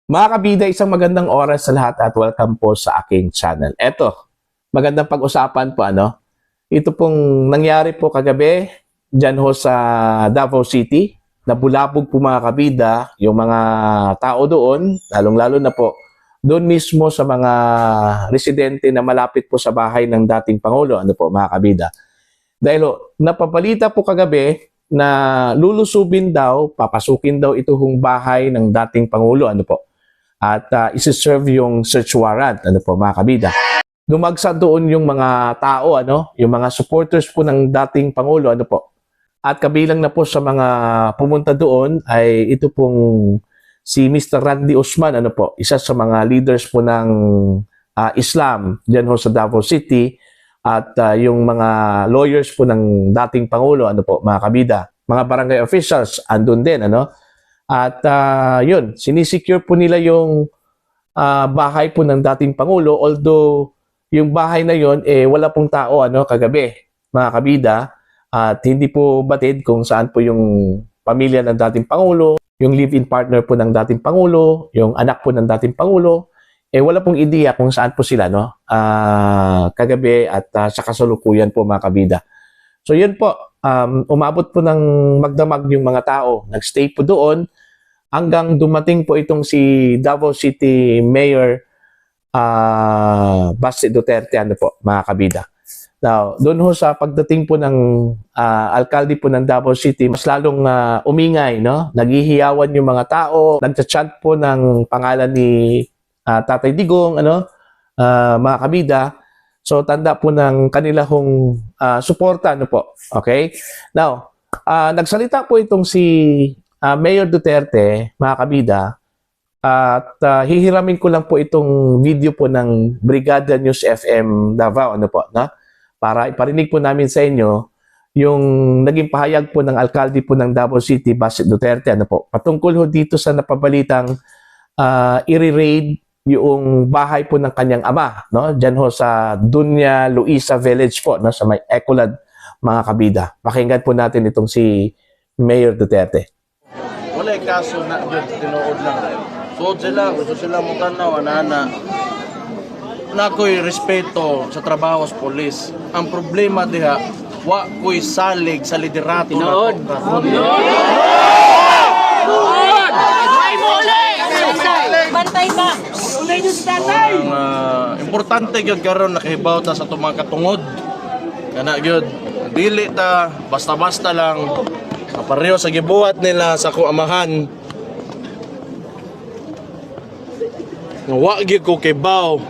Mga kabida, isang magandang oras sa lahat at welcome po sa aking channel. Eto, magandang pag-usapan po Ito pong nangyari po kagabi dyan ho sa Davao City. Nabulabog po mga kabida yung mga tao doon, lalong-lalo na po doon mismo sa mga residente na malapit po sa bahay ng dating Pangulo. Mga kabida. Dahil napapalita po kagabi na lulusubin daw, papasukin daw ito hong bahay ng dating Pangulo. At isi-serve yung search warrant, mga kabida. Dumagsa doon yung mga tao, yung mga supporters po ng dating Pangulo, At kabilang na po sa mga pumunta doon ay ito pong si Mr. Randy Usman, isa sa mga leaders po ng Islam diyan ho sa Davao City, at yung mga lawyers po ng dating Pangulo, mga kabida. Mga barangay officials andun din, At yun, sinisecure po nila yung bahay po ng dating Pangulo, although yung bahay na yun, wala pong tao kagabi, mga kabida, at hindi po batid kung saan po yung pamilya ng dating Pangulo, yung live-in partner po ng dating Pangulo, yung anak po ng dating Pangulo, wala pong ideya kung saan po sila kagabi at sa kasalukuyan po, mga kabida. So yun po, umabot po ng magdamag yung mga tao, nagstay po doon, hanggang dumating po itong si Davao City Mayor Baste Duterte, mga kabida. Now, doon ho sa pagdating po ng alkalde po ng Davao City, mas lalong umingay, naghihiyawan yung mga tao, nagcha-chant po ng pangalan ni Tatay Digong, mga kabida. So, tanda po ng kanila hong suporta, Okay? Now, nagsalita po itong si Mayor Duterte, mga kabida, at hihiramin ko lang po itong video po ng Brigada News FM Davao, para iparinig po namin sa inyo yung naging pahayag po ng alkalde po ng Davao City, Baste Duterte, patungkol ho dito sa napabalitang i-raid yung bahay po ng kanyang ama, Diyan ho sa Dunya Luisa Village po, sa may Ecolad, mga kabida. Pakinggan po natin itong si Mayor Duterte. Wala kaso na dyan, tinuod lang. So sila, gusto sila mo tanaw, ana-ana. Na ko'y respeto sa trabaho sa polis. Ang problema diha, wa ko'y salig sa liderato na to. Bantay ka! Ulay nyo si tatay! Importante yun karon nakahibaw ta sa itong mga katungod. Kana yun, dili ta, basta-basta lang. Pareho sa gibuhat nila sa kuamahan. Wagi ko kibaw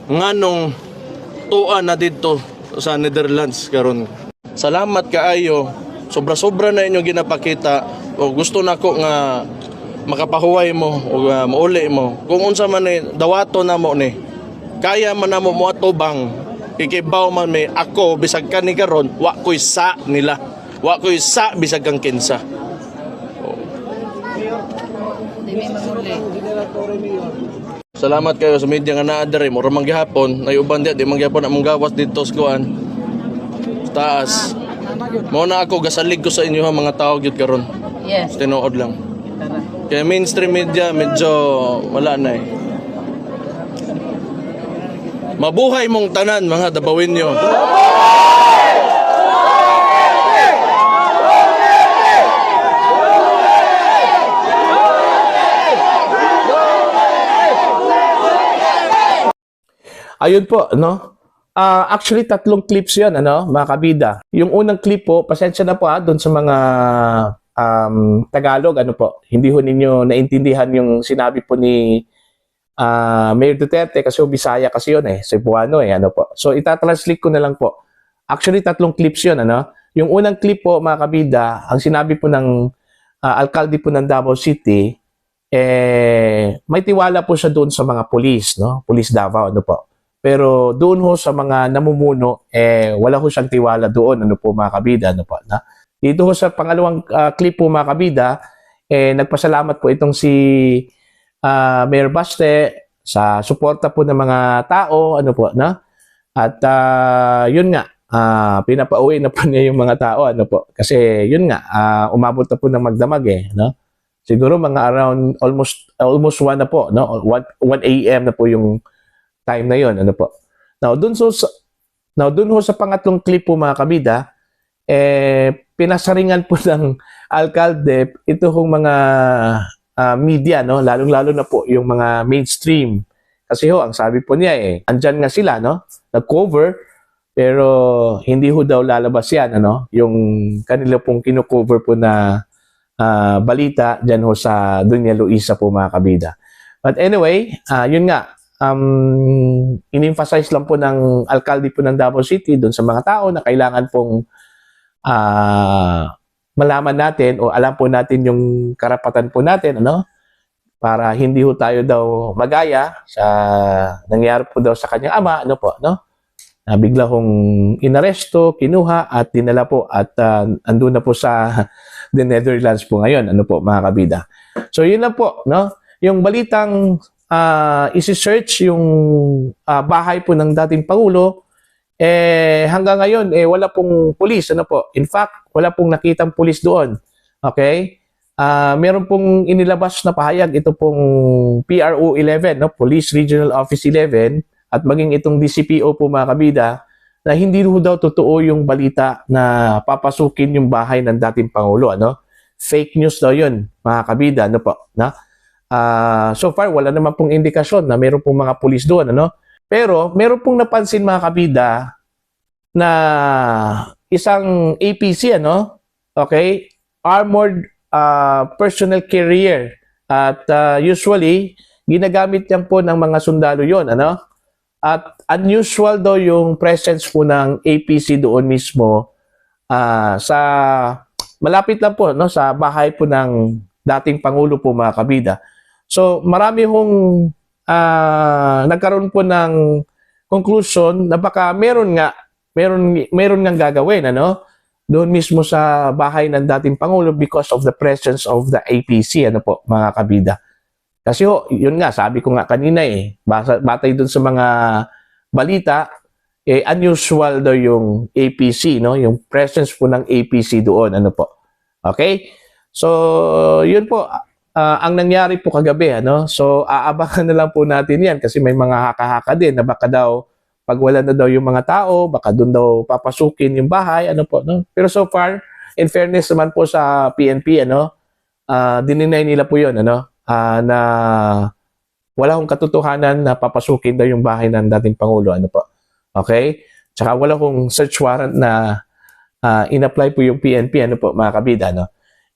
nganong tuan na dito sa Netherlands karon. Salamat kaayo. Sobra-sobra na inyo ginapakita. O gusto nako nga makapahuway mo o mauli mo. Kung unsa man ni dawato na mo ni. Kaya man na mo atubang. Ikibaw man may ako bisag kani karon wa ko'y sa nila. Wa ko'y sa bisag kang kinsa. Salamat kayo sa media nga naa diri mo ramang gihapon nay uban di mangyapon among gawas dito sa kuan. Taas. Mao na ako gasalig ko sa inyo ha mga tao gyud karon. Yes. Tinuod lang. Kaya mainstream media medyo wala na eh. Mabuhay mong tanan mga Davawinyo. Ayun po, actually, 3 clips yan, mga kabida. Yung unang clip po, pasensya na po doon sa mga Tagalog, hindi ho ninyo naintindihan yung sinabi po ni Mayor Duterte kasi Bisaya kasi yun Cebuano So, itatranslate ko na lang po. Actually, 3 clips yun, Yung unang clip po, mga kabida, ang sinabi po ng alkalde po ng Davao City, may tiwala po siya doon sa mga police, Police Davao, Pero doon ho sa mga namumuno, wala ho siyang tiwala doon, mga kabida, Dito ho sa pangalawang clip po, mga kabida, nagpasalamat po itong si Mayor Baste sa suporta po ng mga tao, At yun nga, pinapauwi na po niya yung mga tao, Kasi yun nga, umabot na po ng magdamag, Siguro mga around almost 1 na po, no? 1 AM na po yung time na yon, ano po. Now, dun ho sa pangatlong clip po mga kabida, pinasaringan po ng alkalde ito hong mga media, no? Lalong-lalo na po yung mga mainstream. Kasi ho, ang sabi po niya andyan nga sila, no? Nag-cover, pero hindi ho daw lalabas yan, ano? Yung kanila pong kino-cover po na balita dyan ho sa Dunya Luisa po mga kabida. But anyway, yun nga, in-emphasize lang po ng alkalde po ng Davao City doon sa mga tao na kailangan pong malaman natin o alam po natin yung karapatan po natin, ano? Para hindi ho tayo daw magaya sa nangyari po daw sa kanyang ama, ano po, no? Bigla kong inaresto, kinuha at dinala po at andun na po sa the Netherlands po ngayon, ano po mga kabida. So yun lang po, no? Yung balitang isi-search yung bahay po ng dating Pangulo, hanggang ngayon wala pong pulis, ano po. In fact, wala pong nakitang pulis doon. Okay? Meron pong inilabas na pahayag ito pong PRO 11, no? Police Regional Office 11, at maging itong DCPO po mga kabida, na hindi ho daw totoo yung balita na papasukin yung bahay ng dating Pangulo, ano? Fake news daw yun, mga kabida, ano po, na? So far, wala naman pong indikasyon na meron pong mga pulis doon, ano? Pero, meron pong napansin mga kabida na isang APC, ano? Okay? Armored Personnel Carrier. At usually, ginagamit yan po ng mga sundalo yon, ano? At unusual daw yung presence po ng APC doon mismo sa malapit lang po, no, sa bahay po ng dating Pangulo po mga kabida. So marami hong nagkaroon po ng conclusion na baka meron ngang gagawin, ano, doon mismo sa bahay ng dating Pangulo because of the presence of the APC, ano po mga kabida. Kasi ho, yun nga, sabi ko nga kanina batay dun sa mga balita, unusual daw yung APC, no? Yung presence po ng APC doon, ano po. Okay? So, yun po, ang nangyari po kagabi, ano? So, aabangan na lang po natin yan kasi may mga haka-haka din na baka daw, pag wala na daw yung mga tao, baka doon daw papasukin yung bahay, ano po, no? Pero so far, in fairness naman po sa PNP, ano, dininay nila po yun, ano? Na wala akong katotohanan na papasukin daw yung bahay ng dating Pangulo, ano po. Okay? Tsaka wala akong search warrant na in-apply po yung PNP, ano po, mga kabida, no?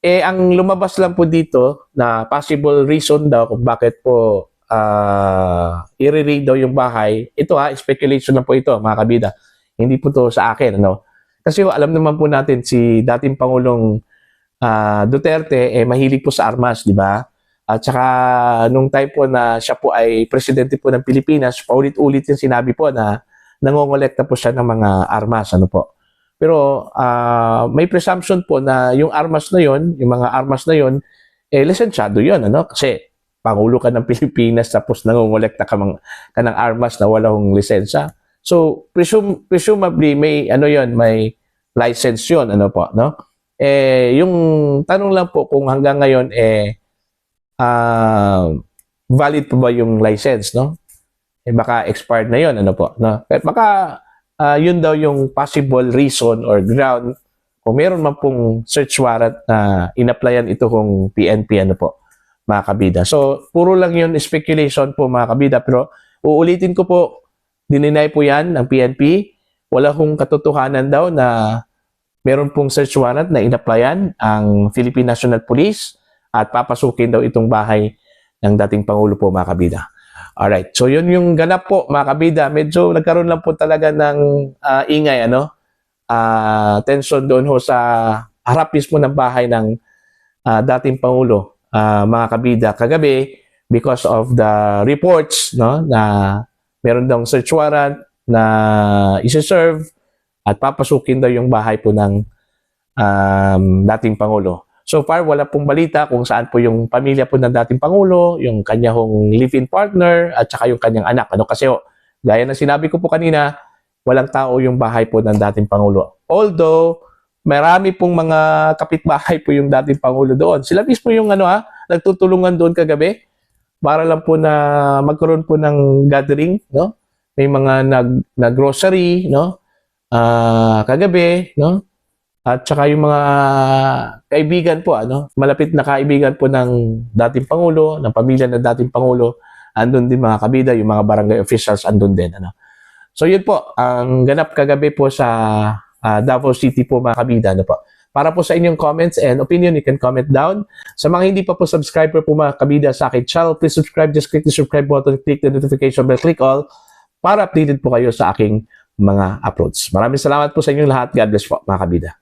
Ang lumabas lang po dito na possible reason daw kung bakit po i-raid daw yung bahay, ito speculation lang po ito, mga kabida. Hindi po to sa akin, ano? Kasi alam naman po natin si dating Pangulong Duterte, mahilig po sa armas, di ba? At saka nung time po na siya po ay presidente po ng Pilipinas, paulit-ulit yung sinabi po na nangongolekta po siya ng mga armas, ano po. Pero may presumption po na yung armas na yon, yung mga armas na yon, lisensyado yon, ano? Kasi Pangulo ka ng Pilipinas tapos nangongolekta ka ng armas na wala hong lisensya. So presumably may ano yon, may license yon, ano po, no? Yung tanong lang po kung hanggang ngayon valid po ba yung license, no? Baka expired na yon, ano po, no? Baka yun daw yung possible reason or ground kung meron man pong search warrant na in-applyan ito kung PNP, ano po, mga kabida. So puro lang yun speculation po, mga kabida, pero uulitin ko po, dininay po yan ng PNP. Wala hong katotohanan daw na meron pong search warrant na in-applyan ang Philippine National Police at papasukin daw itong bahay ng dating Pangulo po, mga kabida. Alright, so yun yung ganap po, mga kabida. Medyo nagkaroon lang po talaga ng ingay, ano? Tension doon ho sa harap mismo ng bahay ng dating Pangulo, mga kabida, kagabi because of the reports, no, na meron daw search warrant na isi-serve at papasukin daw yung bahay po ng dating Pangulo. So far, wala pong balita kung saan po yung pamilya po ng dating Pangulo, yung kanyang live-in partner, at saka yung kanyang anak. Ano? Kasi gaya ng sinabi ko po kanina, walang tao yung bahay po ng dating Pangulo. Although, marami pong mga kapitbahay po yung dating Pangulo doon. Sila mismo yung nagtutulungan doon kagabi para lang po na magkaroon po ng gathering, no? May mga nag-grocery, no? Kagabi, no? At saka yung mga kaibigan po, malapit na kaibigan po ng dating Pangulo, ng pamilya ng dating Pangulo, andun din mga kabida, yung mga barangay officials andun din, So yun po, ang ganap kagabi po sa Davao City po mga kabida, po. Para po sa inyong comments and opinion, you can comment down. Sa mga hindi pa po subscriber po mga kabida sa akin channel, please subscribe. Just click the subscribe button, click the notification bell, click all para updated po kayo sa aking mga uploads. Maraming salamat po sa inyong lahat. God bless po mga kabida.